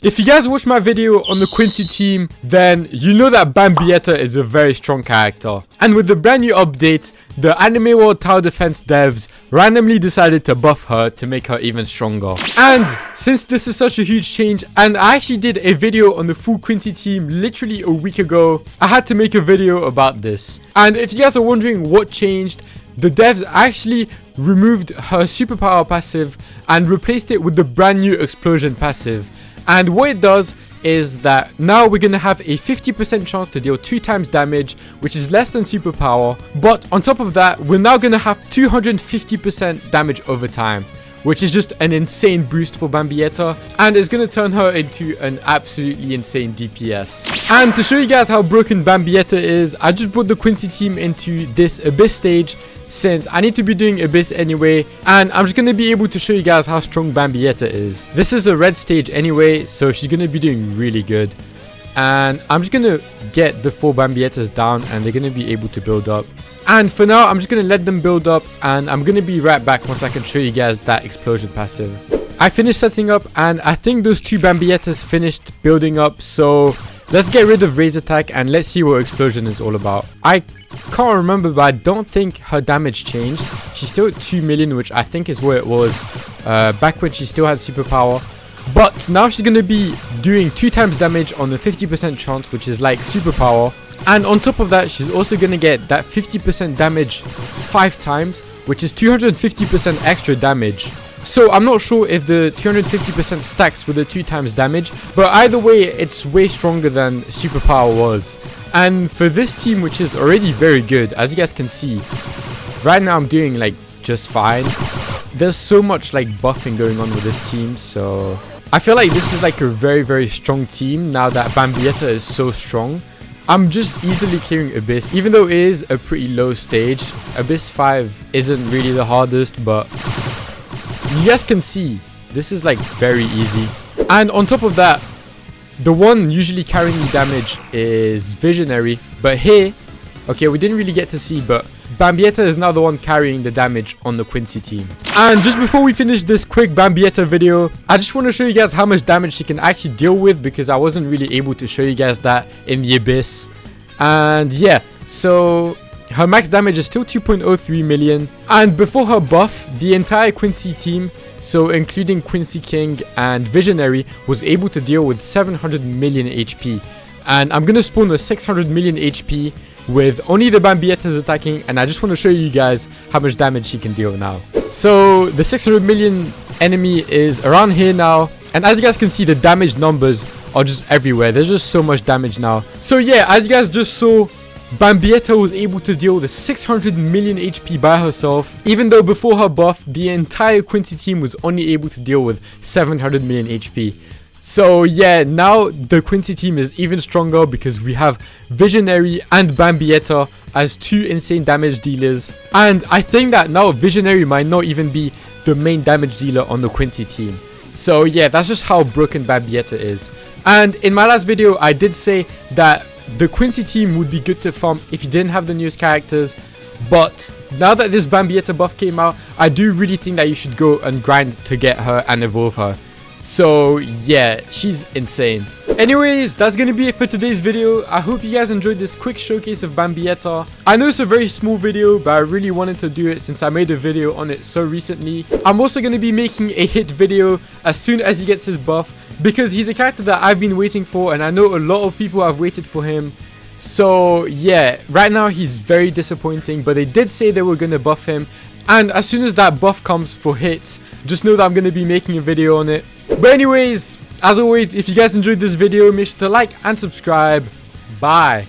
If you guys watched my video on the Quincy team, then you know that Bambietta is a very strong character. And with the brand new update, the Anime World Tower Defense devs randomly decided to buff her to make her even stronger. And since this is such a huge change, and I actually did a video on the full Quincy team literally a week ago, I had to make a video about this. And if you guys are wondering what changed, the devs actually removed her superpower passive and replaced it with the brand new explosion passive. And what it does is that now we're going to have a 50% chance to deal 2 times damage, which is less than superpower. But on top of that, we're now going to have 250% damage over time, which is just an insane boost for Bambietta, and it's going to turn her into an absolutely insane DPS. And to show you guys how broken Bambietta is, I just brought the Quincy team into this Abyss stage, since I need to be doing Abyss anyway, and I'm just going to be able to show you guys how strong Bambietta is. This is a red stage anyway, so she's going to be doing really good. And I'm just going to get the 4 Bambiettas down, and they're going to be able to build up. And for now, I'm just going to let them build up, and I'm going to be right back once I can show you guys that explosion passive. I finished setting up, and I think those 2 Bambiettas finished building up, so let's get rid of Raise Attack and let's see what explosion is all about. I can't remember, but I don't think her damage changed. She's still at 2 million, which I think is where it was back when she still had superpower. But now she's going to be doing 2 times damage on a 50% chance, which is like superpower. And on top of that, she's also going to get that 50% damage 5 times, which is 250% extra damage. So I'm not sure if the 250% stacks with the 2 times damage, but either way, it's way stronger than superpower was. And for this team, which is already very good, as you guys can see, right now I'm doing like just fine. There's so much like buffing going on with this team, so I feel like this is like a very strong team now that Bambietta is so strong. I'm just easily clearing Abyss, even though it is a pretty low stage. Abyss 5 isn't really the hardest, but you guys can see this is like very easy. And on top of that, the one usually carrying the damage is Visionary, but here, okay, we didn't really get to see, but Bambietta is now the one carrying the damage on the Quincy team. And just before we finish this quick Bambietta video, I just want to show you guys how much damage she can actually deal with, because I wasn't really able to show you guys that in the Abyss. And yeah, so her max damage is still 2.03 million. And before her buff, the entire Quincy team, so including Quincy King and Visionary, was able to deal with 700 million HP. And I'm going to spawn the 600 million HP with only the Bambiettas attacking, and I just want to show you guys how much damage she can deal now. So the 600 million enemy is around here now, and as you guys can see, the damage numbers are just everywhere. There's just so much damage now. So yeah, as you guys just saw, Bambietta was able to deal with 600 million HP by herself, even though before her buff, the entire Quincy team was only able to deal with 700 million HP. So yeah, now the Quincy team is even stronger because we have Visionary and Bambietta as 2 insane damage dealers. And I think that now Visionary might not even be the main damage dealer on the Quincy team. So yeah, that's just how broken Bambietta is. And in my last video, I did say that the Quincy team would be good to farm if you didn't have the newest characters. But now that this Bambietta buff came out, I do really think that you should go and grind to get her and evolve her. So yeah, she's insane. Anyways, that's gonna be it for today's video. I hope you guys enjoyed this quick showcase of Bambietta. I know it's a very small video, but I really wanted to do it since I made a video on it so recently. I'm also gonna be making a hit video as soon as he gets his buff, because he's a character that I've been waiting for, and I know a lot of people have waited for him. So yeah, right now he's very disappointing, but they did say they were gonna buff him, and as soon as that buff comes for hits, just know that I'm gonna be making a video on it. But anyways, as always, if you guys enjoyed this video, make sure to like and subscribe. Bye.